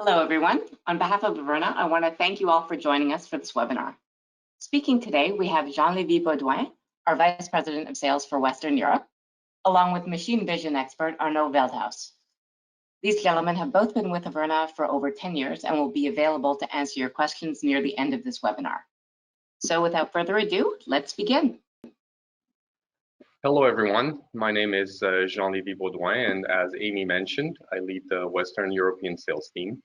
Hello, everyone. On behalf of Averna, I want to thank you all for joining us for this webinar. Speaking today, we have Jean-Lévis Baudouin, our Vice President of Sales for Western Europe, along with machine vision expert Arnaud Veldhuis. These gentlemen have both been with Averna for over 10 years and will be available to answer your questions near the end of this webinar. So without further ado, let's begin. Hello, everyone. My name is Jean-Lévis Baudouin, and as Amy mentioned, I lead the Western European sales team.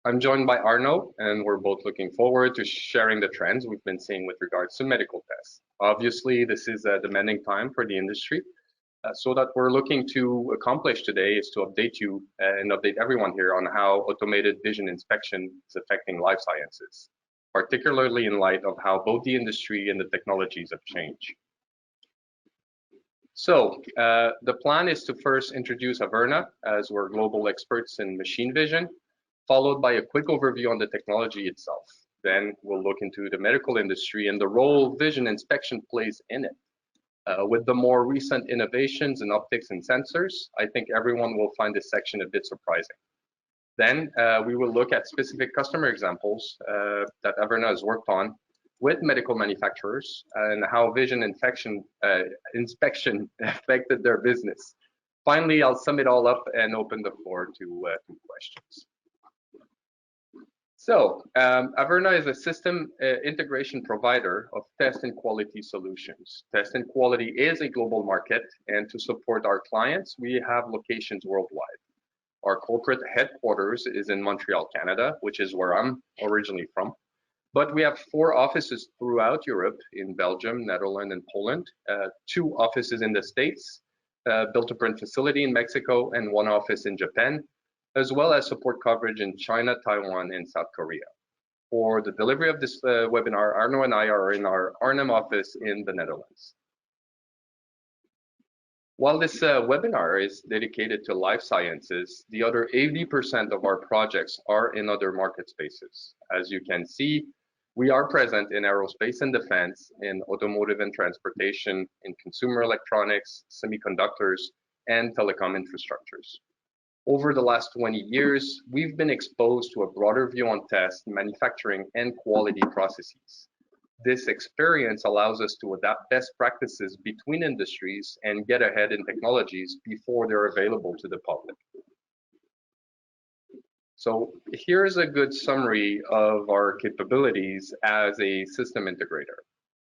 I'm joined by Arnaud, and we're both looking forward to sharing the trends we've been seeing with regards to medical tests. Obviously, this is a demanding time for the industry, so that we're looking to accomplish today is to update you and update everyone here on how automated vision inspection is affecting life sciences, particularly in light of how both the industry and the technologies have changed. So the plan is to first introduce Averna, as we're global experts in machine vision, followed by a quick overview on the technology itself. Then we'll look into the medical industry and the role vision inspection plays in it. With the more recent innovations in optics and sensors, I think everyone will find this section a bit surprising. Then we will look at specific customer examples that Averna has worked on with medical manufacturers and how vision inspection affected their business. Finally, I'll sum it all up and open the floor to questions. So Averna is a system integration provider of test and quality solutions. Test and quality is a global market, and to support our clients, we have locations worldwide. Our corporate headquarters is in Montreal, Canada, which is where I'm originally from. But we have 4 offices throughout Europe, in Belgium, Netherlands, and Poland, 2 offices in the States, built-to-print facility in Mexico, and 1 office in Japan, as well as support coverage in China, Taiwan, and South Korea. For the delivery of this webinar, Arnaud and I are in our Arnhem office in the Netherlands. While this webinar is dedicated to life sciences, the other 80% of our projects are in other market spaces. As you can see, we are present in aerospace and defense, in automotive and transportation, in consumer electronics, semiconductors, and telecom infrastructures. Over the last 20 years, we've been exposed to a broader view on test, manufacturing, and quality processes. This experience allows us to adapt best practices between industries and get ahead in technologies before they're available to the public. So here's a good summary of our capabilities as a system integrator.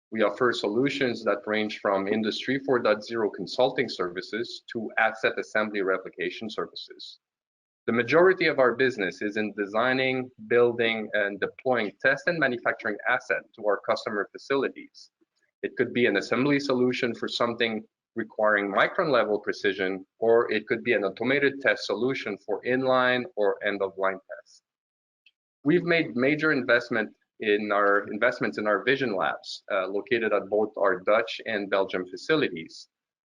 We offer solutions that range from Industry 4.0 consulting services to asset assembly replication services. The majority of our business is in designing, building, and deploying test and manufacturing assets to our customer facilities. It could be an assembly solution for something requiring micron-level precision, or it could be an automated test solution for inline or end-of-line tests. We've made major investments in our vision labs, located at both our Dutch and Belgium facilities.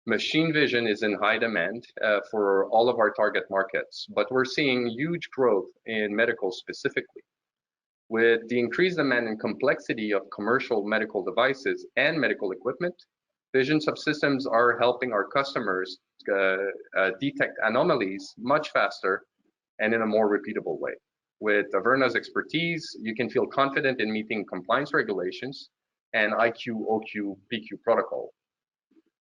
Machine vision is in high demand for all of our target markets, but we're seeing huge growth in medical specifically. With the increased demand and complexity of commercial medical devices and medical equipment, vision subsystems are helping our customers detect anomalies much faster and in a more repeatable way. With Averna's expertise, you can feel confident in meeting compliance regulations and IQ, OQ, PQ protocol.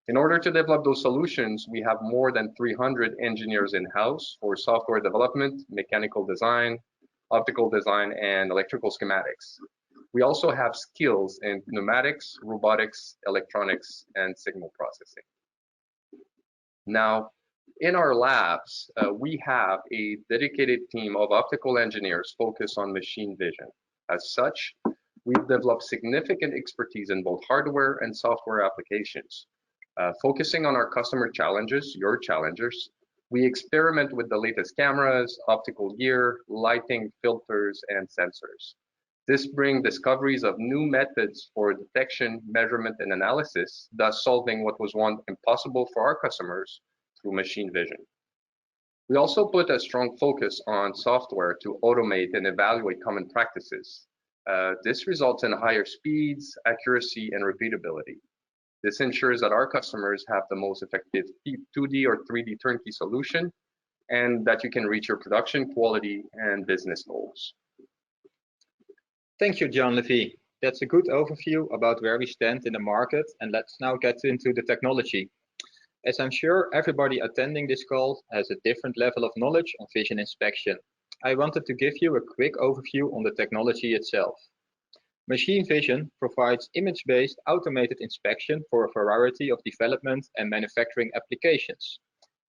In order to develop those solutions, we have more than 300 engineers in-house for software development, mechanical design, optical design, and electrical schematics. We also have skills in pneumatics, robotics, electronics, and signal processing. Now, in our labs, we have a dedicated team of optical engineers focused on machine vision. As such, we've developed significant expertise in both hardware and software applications. Focusing on our customer challenges, your challengers, we experiment with the latest cameras, optical gear, lighting, filters, and sensors. This brings discoveries of new methods for detection, measurement, and analysis, thus solving what was once impossible for our customers through machine vision. We also put a strong focus on software to automate and evaluate common practices. This results in higher speeds, accuracy, and repeatability. This ensures that our customers have the most effective 2D or 3D turnkey solution and that you can reach your production quality and business goals. Thank you, Jean-Lévy. That's a good overview about where we stand in the market, and let's now get into the technology. As I'm sure everybody attending this call has a different level of knowledge on vision inspection, I wanted to give you a quick overview on the technology itself. Machine vision provides image-based automated inspection for a variety of development and manufacturing applications.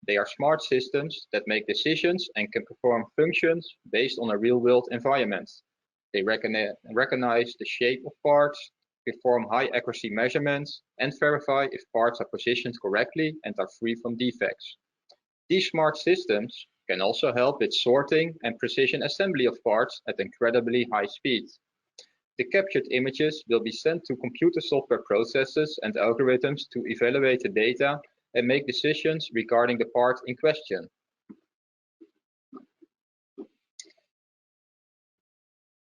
They are smart systems that make decisions and can perform functions based on a real-world environment. They recognize the shape of parts, perform high accuracy measurements, and verify if parts are positioned correctly and are free from defects. These smart systems can also help with sorting and precision assembly of parts at incredibly high speed. The captured images will be sent to computer software processes and algorithms to evaluate the data and make decisions regarding the part in question.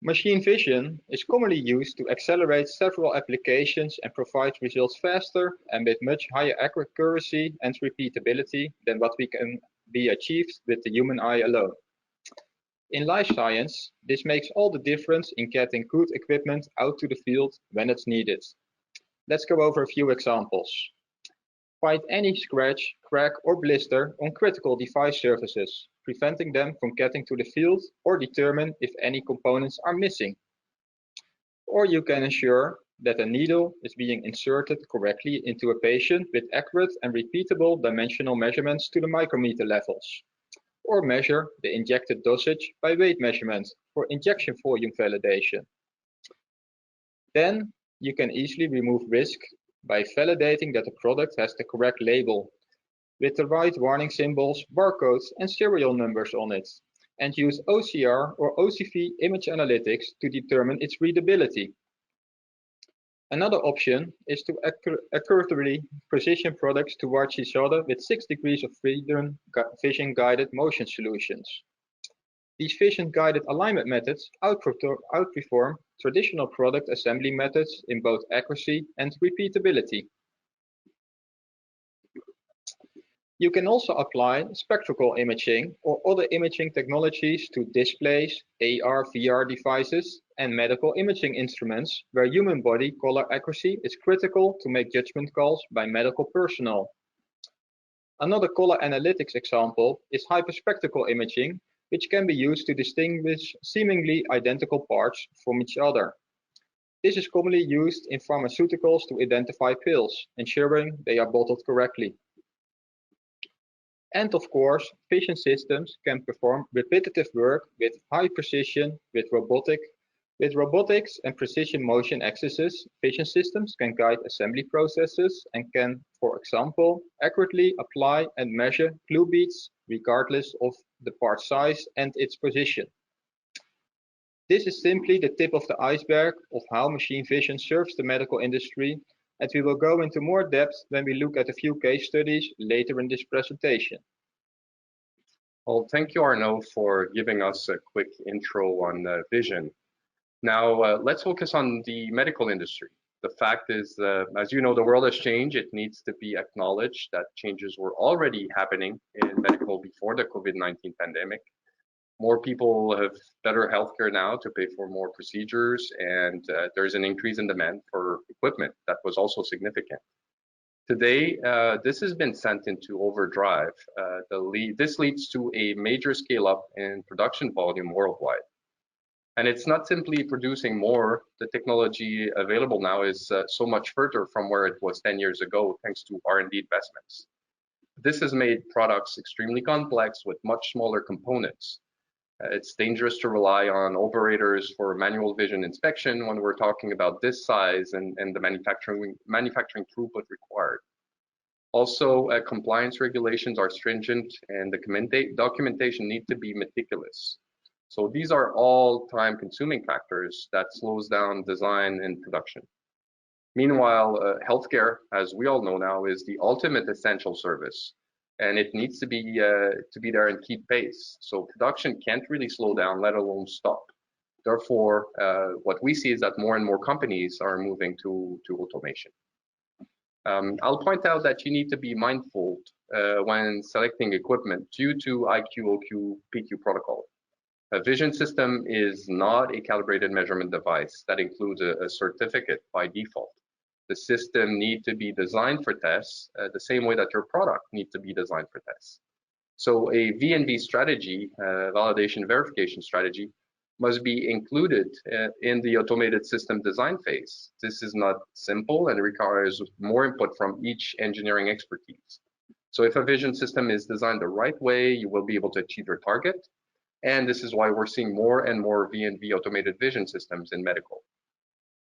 Machine vision is commonly used to accelerate several applications and provide results faster and with much higher accuracy and repeatability than what can be achieved with the human eye alone. In life science, this makes all the difference in getting good equipment out to the field when it's needed. Let's go over a few examples. Find any scratch, crack, or blister on critical device surfaces, preventing them from getting to the field, or determine if any components are missing. Or you can ensure that a needle is being inserted correctly into a patient with accurate and repeatable dimensional measurements to the micrometer levels. Or measure the injected dosage by weight measurement for injection volume validation. Then you can easily remove risk by validating that the product has the correct label with the right warning symbols, barcodes, and serial numbers on it, and use OCR or OCV image analytics to determine its readability. Another option is to accurately position products towards each other with 6 degrees of freedom vision-guided motion solutions. These vision-guided alignment methods outperform traditional product assembly methods in both accuracy and repeatability. You can also apply spectral imaging or other imaging technologies to displays, AR, VR devices, and medical imaging instruments where human body color accuracy is critical to make judgment calls by medical personnel. Another color analytics example is hyperspectral imaging, which can be used to distinguish seemingly identical parts from each other. This is commonly used in pharmaceuticals to identify pills, ensuring they are bottled correctly. And of course, vision systems can perform repetitive work with high precision with robotics and precision motion axes. Vision systems can guide assembly processes and can, for example, accurately apply and measure glue beads regardless of the part size and its position. This is simply the tip of the iceberg of how machine vision serves the medical industry, and we will go into more depth when we look at a few case studies later in this presentation. Well, thank you, Arnaud, for giving us a quick intro on vision. Now, let's focus on the medical industry. The fact is, as you know, the world has changed. It needs to be acknowledged that changes were already happening in medical before the COVID-19 pandemic. More people have better healthcare now to pay for more procedures, and there's an increase in demand for equipment that was also significant. Today, this has been sent into overdrive. This leads to a major scale up in production volume worldwide. And it's not simply producing more. The technology available now is so much further from where it was 10 years ago, thanks to R&D investments. This has made products extremely complex with much smaller components. It's dangerous to rely on operators for manual vision inspection when we're talking about this size and the manufacturing throughput required. Also, compliance regulations are stringent and the documentation need to be meticulous. So these are all time-consuming factors that slows down design and production. Meanwhile, healthcare, as we all know now, is the ultimate essential service, and it needs to be there and keep pace. So production can't really slow down, let alone stop. Therefore, what we see is that more and more companies are moving to automation. I'll point out that you need to be mindful when selecting equipment due to IQ, OQ, PQ protocol. A vision system is not a calibrated measurement device that includes a certificate by default. The system needs to be designed for tests the same way that your product needs to be designed for tests. So a V&V strategy, validation verification strategy, must be included in the automated system design phase. This is not simple and requires more input from each engineering expertise. So if a vision system is designed the right way, you will be able to achieve your target. And this is why we're seeing more and more V&V automated vision systems in medical.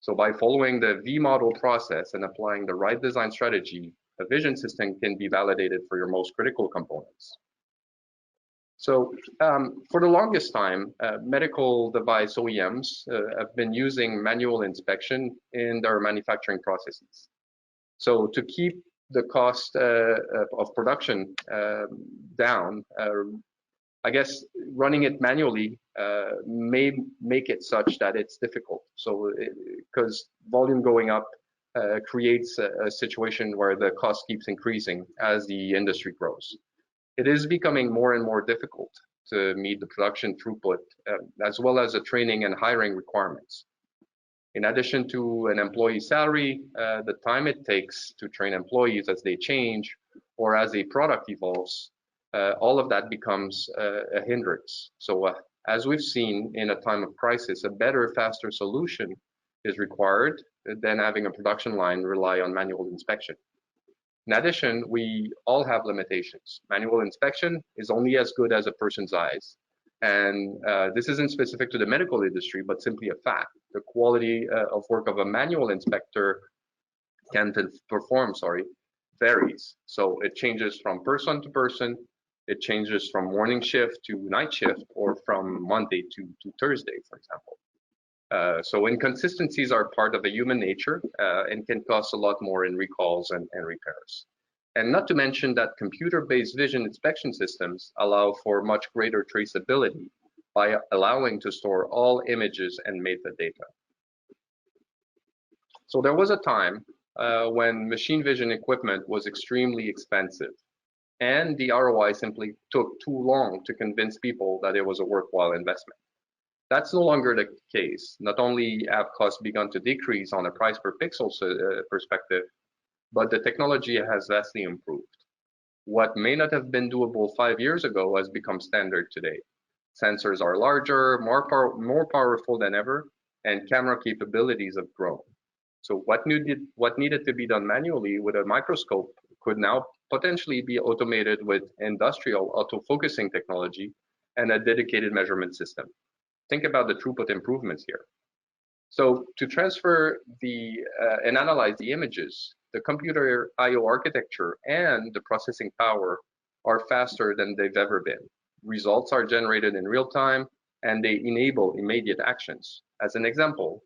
So by following the V model process and applying the right design strategy, a vision system can be validated for your most critical components. So for the longest time, medical device OEMs have been using manual inspection in their manufacturing processes. So to keep the cost of production down, I guess running it manually may make it such that it's difficult. So because volume going up creates a situation where the cost keeps increasing as the industry grows. It is becoming more and more difficult to meet the production throughput, as well as the training and hiring requirements. In addition to an employee salary, the time it takes to train employees as they change or as a product evolves, all of that becomes a hindrance. So as we've seen in a time of crisis, a better, faster solution is required than having a production line rely on manual inspection. In addition, we all have limitations. Manual inspection is only as good as a person's eyes. And this isn't specific to the medical industry, but simply a fact. The quality of work of a manual inspector varies. So it changes from person to person. It changes from morning shift to night shift, or from Monday to Thursday, for example. So inconsistencies are part of a human nature and can cost a lot more in recalls and repairs. And not to mention that computer-based vision inspection systems allow for much greater traceability by allowing to store all images and metadata. So there was a time when machine vision equipment was extremely expensive, and the ROI simply took too long to convince people that it was a worthwhile investment. That's no longer the case. Not only have costs begun to decrease on a price per pixel perspective, but the technology has vastly improved. What may not have been doable 5 years ago has become standard today. Sensors are larger, more powerful than ever, and camera capabilities have grown. So what needed to be done manually with a microscope could now potentially be automated with industrial autofocusing technology and a dedicated measurement system. Think about the throughput improvements here. So to transfer and analyze the images, the computer I/O architecture and the processing power are faster than they've ever been. Results are generated in real time, and they enable immediate actions. As an example,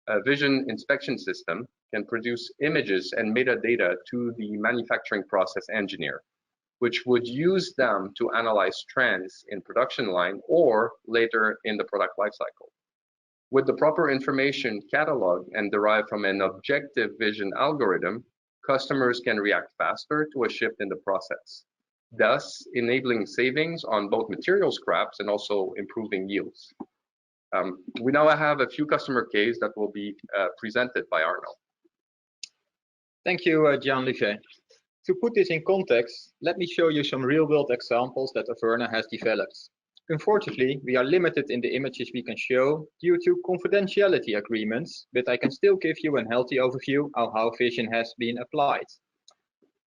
a vision inspection system can produce images and metadata to the manufacturing process engineer, which would use them to analyze trends in production line or later in the product lifecycle. With the proper information cataloged and derived from an objective vision algorithm, customers can react faster to a shift in the process, thus enabling savings on both material scraps and also improving yields. We now have a few customer cases that will be presented by Arno. Thank you, Jean-Luc. To put this in context, let me show you some real-world examples that Averna has developed. Unfortunately, we are limited in the images we can show due to confidentiality agreements, but I can still give you a healthy overview of how vision has been applied.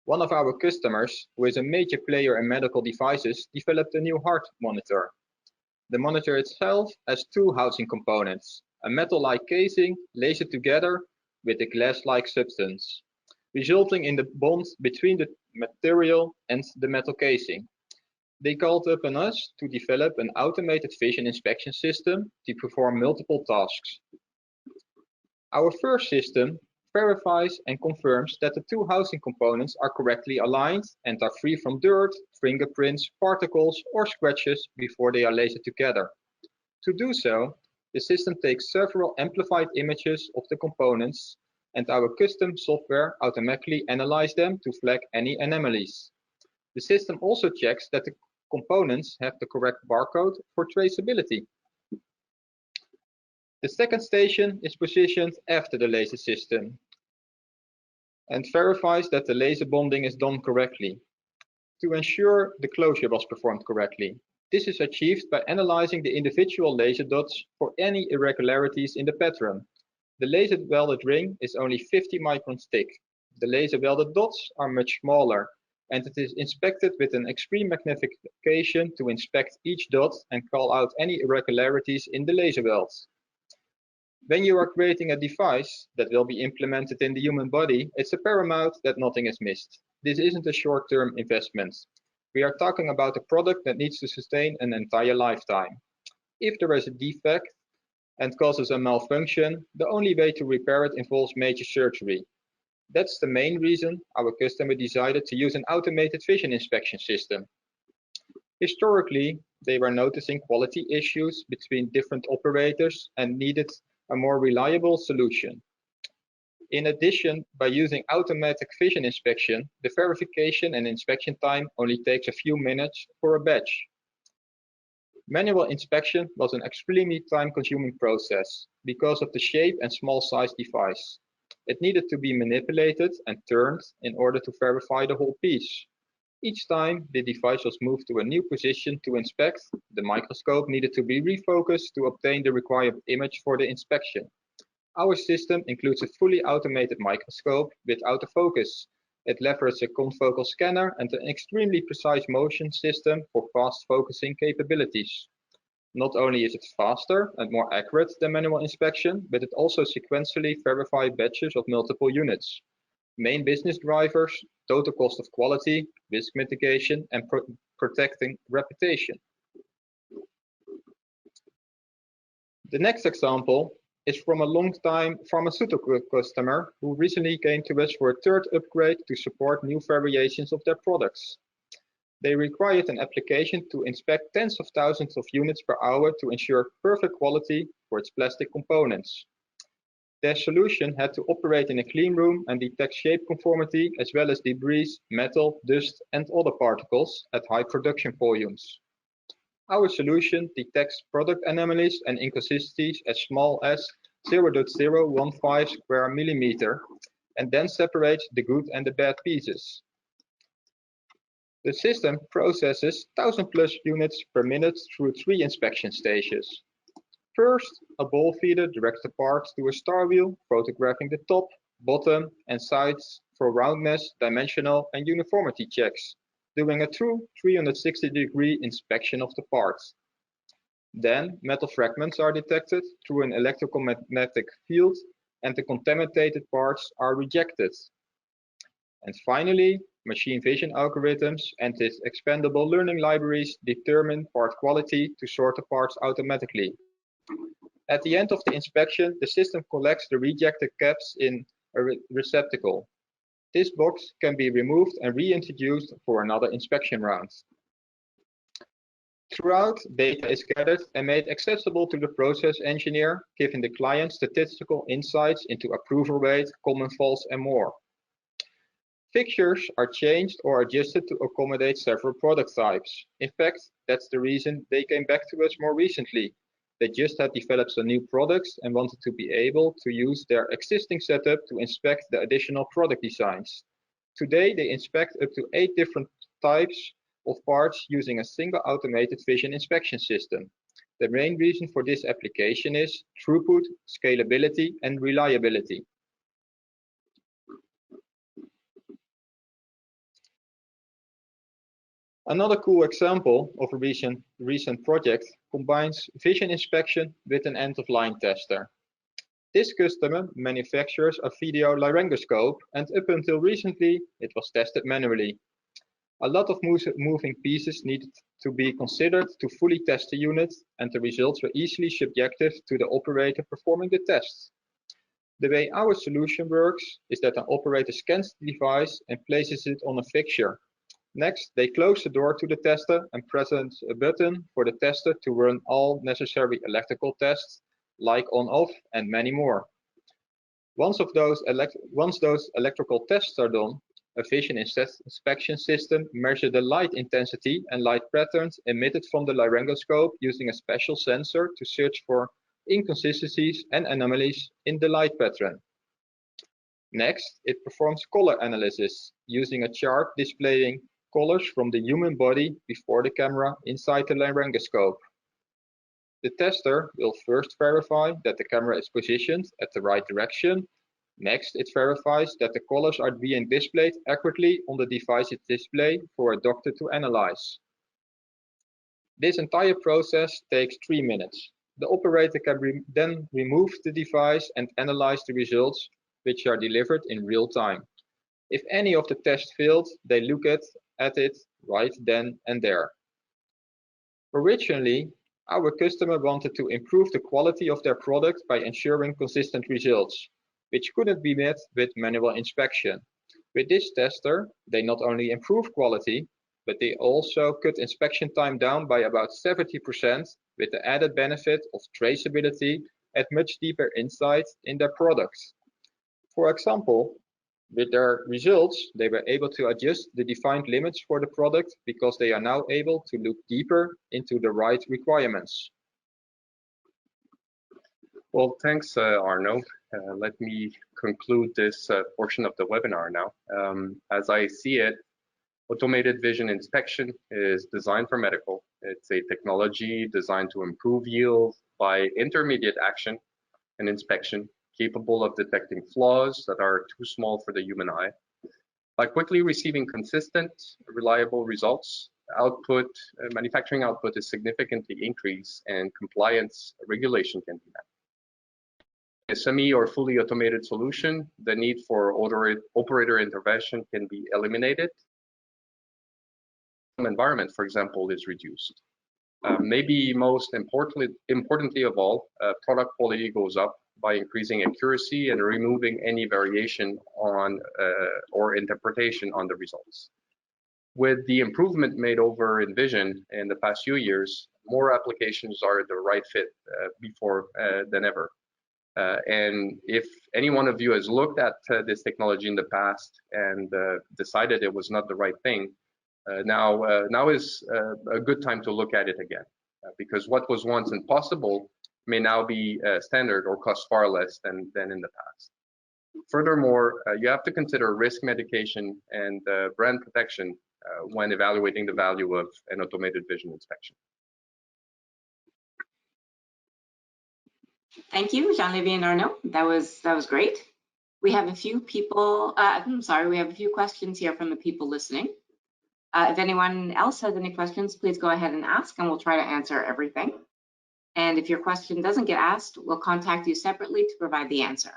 One of our customers, who is a major player in medical devices, developed a new heart monitor. The monitor itself has two housing components, a metal-like casing lasered together with a glass-like substance, resulting in the bond between the material and the metal casing. They called upon us to develop an automated vision inspection system to perform multiple tasks. Our first system verifies and confirms that the two housing components are correctly aligned and are free from dirt, fingerprints, particles, or scratches before they are lasered together. To do so, the system takes several amplified images of the components and our custom software automatically analyzes them to flag any anomalies. The system also checks that the components have the correct barcode for traceability. The second station is positioned after the laser system and verifies that the laser bonding is done correctly to ensure the closure was performed correctly. This is achieved by analyzing the individual laser dots for any irregularities in the pattern. The laser welded ring is only 50 microns thick. The laser welded dots are much smaller, and it is inspected with an extreme magnification to inspect each dot and call out any irregularities in the laser welds. When you are creating a device that will be implemented in the human body, it's paramount that nothing is missed. This isn't a short-term investment. We are talking about a product that needs to sustain an entire lifetime. If there is a defect and causes a malfunction, the only way to repair it involves major surgery. That's the main reason our customer decided to use an automated vision inspection system. Historically, they were noticing quality issues between different operators and needed a more reliable solution. In addition, by using automatic vision inspection, the verification and inspection time only takes a few minutes for a batch. Manual inspection was an extremely time-consuming process because of the shape and small size device. It needed to be manipulated and turned in order to verify the whole piece. Each time the device was moved to a new position to inspect, the microscope needed to be refocused to obtain the required image for the inspection. Our system includes a fully automated microscope with autofocus. It leverages a confocal scanner and an extremely precise motion system for fast focusing capabilities. Not only is it faster and more accurate than manual inspection, but it also sequentially verifies batches of multiple units. Main business drivers: total cost of quality, risk mitigation, and protecting reputation. The next example is from a long-time pharmaceutical customer who recently came to us for a third upgrade to support new variations of their products. They required an application to inspect tens of thousands of units per hour to ensure perfect quality for its plastic components. Their solution had to operate in a clean room and detect shape conformity as well as debris, metal, dust, and other particles at high production volumes. Our solution detects product anomalies and inconsistencies as small as 0.015 square millimeter and then separates the good and the bad pieces. The system processes 1,000+ units per minute through 3 inspection stages. First, a ball feeder directs the parts to a star wheel, photographing the top, bottom, and sides for roundness, dimensional, and uniformity checks, doing a true 360-degree inspection of the parts. Then, metal fragments are detected through an electromagnetic field, and the contaminated parts are rejected. And finally, machine vision algorithms and its expandable learning libraries determine part quality to sort the parts automatically. At the end of the inspection, the system collects the rejected caps in a receptacle. This box can be removed and reintroduced for another inspection round. Throughout, data is gathered and made accessible to the process engineer, giving the client statistical insights into approval rate, common faults, and more. Fixtures are changed or adjusted to accommodate several product types. In fact, that's the reason they came back to us more recently. They just had developed some new products and wanted to be able to use their existing setup to inspect the additional product designs. Today, they inspect up to 8 different types of parts using a single automated vision inspection system. The main reason for this application is throughput, scalability, and reliability. Another cool example of a recent project combines vision inspection with an end-of-line tester. This customer manufactures a video laryngoscope, and up until recently, it was tested manually. A lot of moving pieces needed to be considered to fully test the unit, and the results were easily subjective to the operator performing the tests. The way our solution works is that an operator scans the device and places it on a fixture. Next, they close the door to the tester and press a button for the tester to run all necessary electrical tests, like on-off and many more. Once those electrical tests are done, a vision inspection system measures the light intensity and light patterns emitted from the laryngoscope using a special sensor to search for inconsistencies and anomalies in the light pattern. Next, it performs color analysis using a chart displaying colors from the human body before the camera inside the laryngoscope. The tester will first verify that the camera is positioned at the right direction. Next, it verifies that the colors are being displayed accurately on the device's display for a doctor to analyze. This entire process takes 3 minutes. The operator can then remove the device and analyze the results, which are delivered in real time. If any of the tests failed, they look at it right then and there. Originally, our customer wanted to improve the quality of their product by ensuring consistent results, which couldn't be met with manual inspection. With this tester, they not only improve quality, but they also cut inspection time down by about 70% with the added benefit of traceability and much deeper insight in their products. For example, with their results, they were able to adjust the defined limits for the product because they are now able to look deeper into the right requirements. Well, thanks, Arno. Let me conclude this portion of the webinar now. As I see it, automated vision inspection is designed for medical. It's a technology designed to improve yield by intermediate action and inspection, capable of detecting flaws that are too small for the human eye. By quickly receiving consistent, reliable results, manufacturing output is significantly increased and compliance regulation can be met. A semi or fully automated solution, the need for operator intervention can be eliminated. Environment, for example, is reduced. Maybe most importantly of all, product quality goes up by increasing accuracy and removing any variation on or interpretation on the results. With the improvement made over in vision in the past few years, more applications are the right fit than ever. And if any one of you has looked at this technology in the past and decided it was not the right thing, now is a good time to look at it again, because what was once impossible may now be standard or cost far less than in the past. Furthermore, you have to consider risk mitigation and brand protection when evaluating the value of an automated vision inspection. Thank you, Jean-Lévy and Arno. That was great. We have a few people, we have a few questions here from the people listening. If anyone else has any questions, please go ahead and ask, and we'll try to answer everything. And if your question doesn't get asked, we'll contact you separately to provide the answer.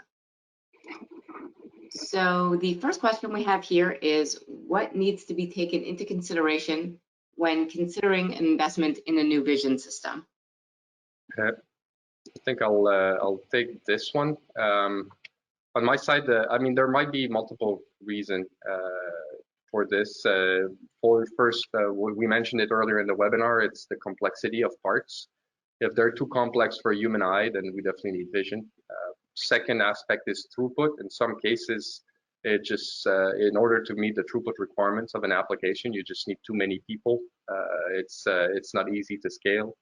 So the first question we have here is, what needs to be taken into consideration when considering an investment in a new vision system? I think I'll take this one. On my side, I mean, there might be multiple reasons for this. First, we mentioned it earlier in the webinar, it's the complexity of parts. If they're too complex for a human eye, then we definitely need vision. Second aspect is throughput. In some cases, it just, in order to meet the throughput requirements of an application, you just need too many people. It's not easy to scale.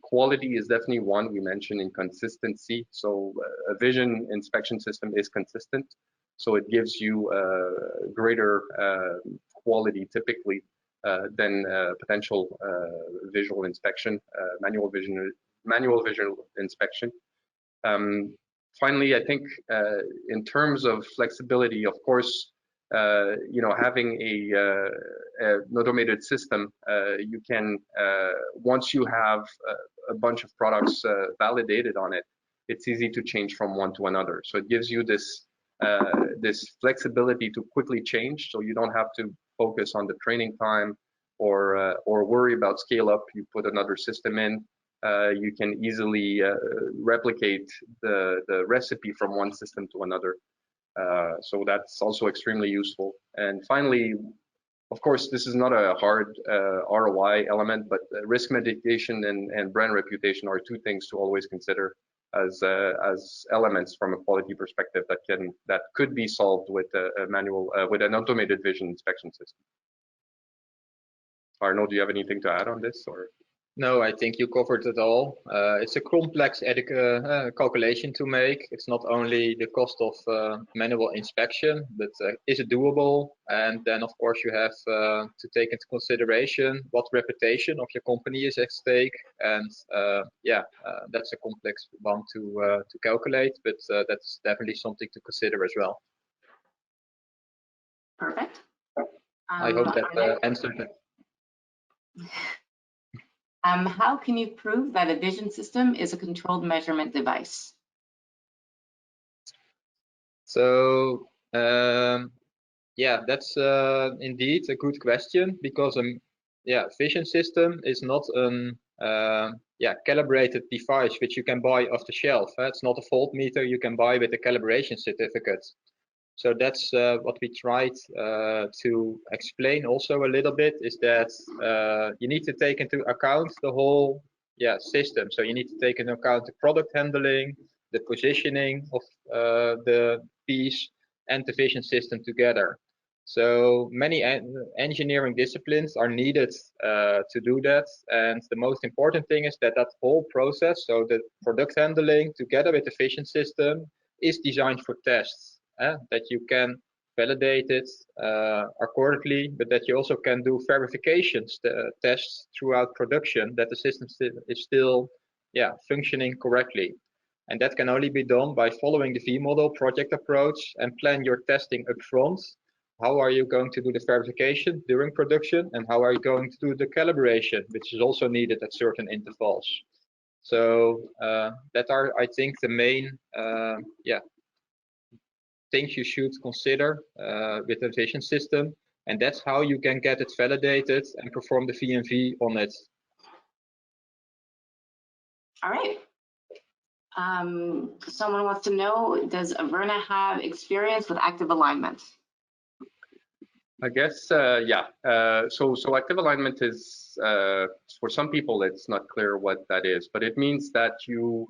Quality is definitely one we mentioned, in consistency. So a vision inspection system is consistent. So it gives you greater quality typically than potential visual inspection, manual visual inspection. Finally, I think in terms of flexibility, of course, having an automated system, you can, once you have a bunch of products validated on it, it's easy to change from one to another. So it gives you this flexibility to quickly change, so you don't have to focus on the training time or worry about scale up. You put another system in, you can easily replicate the recipe from one system to another. So that's also extremely useful. And finally, of course, this is not a hard ROI element, but risk mitigation and brand reputation are two things to always consider. as elements from a quality perspective that could be solved with a manual with an automated vision inspection system. Arno, do you have anything to add on this, or? No, I think you covered it all. It's a complex calculation to make. It's not only the cost of manual inspection, but is it doable? And then, of course, you have to take into consideration what reputation of your company is at stake. And that's a complex one to calculate, but that's definitely something to consider as well. Perfect. I hope that answered it. How can you prove that a vision system is a controlled measurement device? So that's indeed a good question, because vision system is not an calibrated device which you can buy off the shelf. It's not a voltmeter you can buy with a calibration certificate. So that's what we tried to explain also a little bit, is that you need to take into account the whole system. So you need to take into account the product handling, the positioning of the piece, and the vision system together. So many engineering disciplines are needed to do that. And the most important thing is that that whole process, so the product handling together with the vision system, is designed for tests. That you can validate it accordingly, but that you also can do verifications, tests throughout production, that the system is still functioning correctly. And that can only be done by following the V-model project approach and plan your testing upfront. How are you going to do the verification during production, and how are you going to do the calibration, which is also needed at certain intervals? So that are, I think, the main things you should consider with a vision system, and that's how you can get it validated and perform the V&V on it. All right. Someone wants to know, does Averna have experience with active alignment? I guess, So active alignment is, for some people, it's not clear what that is, but it means that you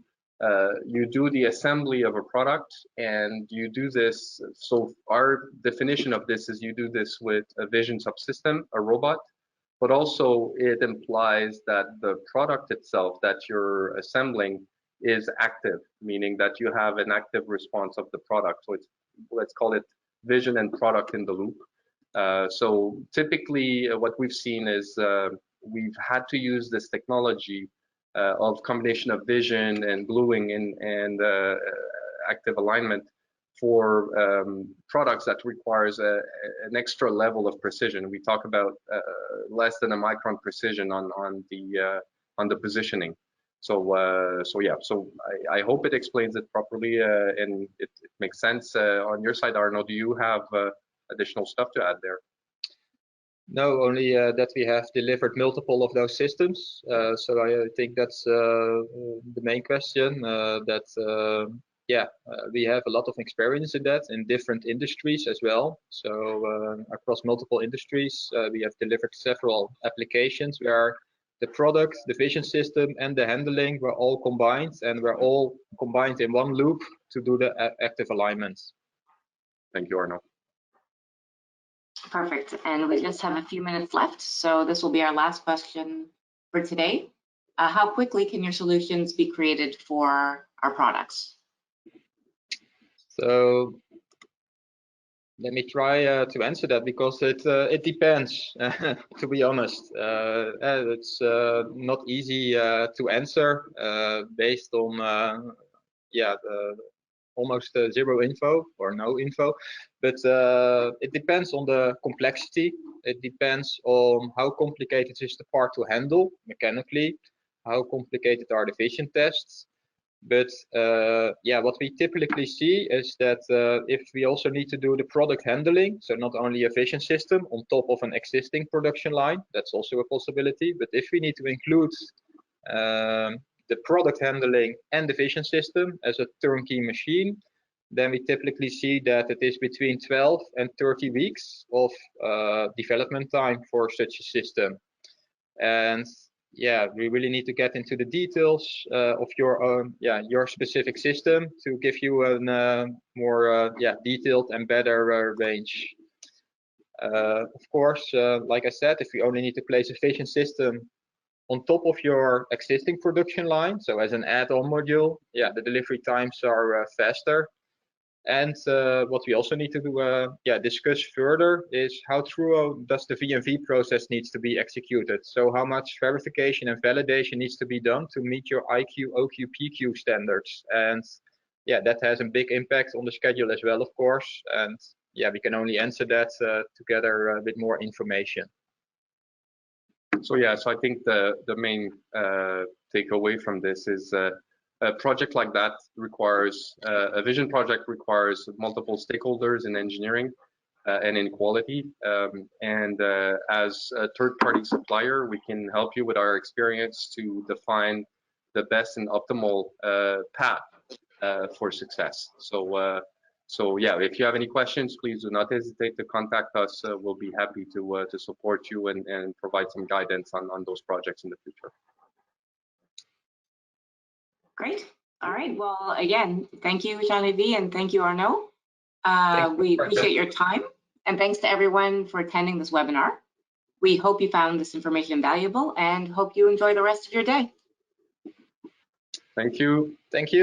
do the assembly of a product, and you do this. So our definition of this is you do this with a vision subsystem, a robot, but also it implies that the product itself that you're assembling is active, meaning that you have an active response of the product. So let's call it vision and product in the loop. So typically what we've seen is we've had to use this technology of combination of vision and gluing and active alignment for products that requires an extra level of precision. We talk about less than a micron precision on the positioning. So I hope it explains it properly and it makes sense. On your side, Arno, do you have additional stuff to add there? No, only that we have delivered multiple of those systems. So I think that's the main question. We have a lot of experience in that in different industries as well. So across multiple industries, we have delivered several applications where the product, the vision system, and the handling were all combined, and were all combined in one loop to do the active alignments. Thank you, Arno. Perfect. And we just have a few minutes left, so this will be our last question for today. How quickly can your solutions be created for our products? So let me try to answer that, because it depends, to be honest. It's not easy to answer based on almost zero info or no info, but it depends on the complexity. It depends on how complicated is the part to handle mechanically, how complicated are the vision tests. But what we typically see is that if we also need to do the product handling, so not only a vision system on top of an existing production line, that's also a possibility. But if we need to include the product handling and the vision system as a turnkey machine, then we typically see that it is between 12 and 30 weeks of development time for such a system. And yeah, we really need to get into the details of your own, your specific system to give you a more detailed and better range. Of course, like I said, if you only need to place a vision system on top of your existing production line, so as an add-on module, yeah, the delivery times are faster. And what we also need to discuss further is how thorough does the V&V process needs to be executed. So how much verification and validation needs to be done to meet your IQ, OQ, PQ standards. And yeah, that has a big impact on the schedule as well, of course. And yeah, we can only answer that together with more information. So yeah, so I think the main takeaway from this is a project like that requires, a vision project requires multiple stakeholders in engineering and in quality. As a third-party supplier, we can help you with our experience to define the best and optimal path for success. So yeah, if you have any questions, please do not hesitate to contact us. We'll be happy to support you and provide some guidance on those projects in the future. Great. All right. Well, again, thank you, Jean-Lévy, and thank you, Arnaud. We appreciate your time, and thanks to everyone for attending this webinar. We hope you found this information valuable and hope you enjoy the rest of your day. Thank you. Thank you.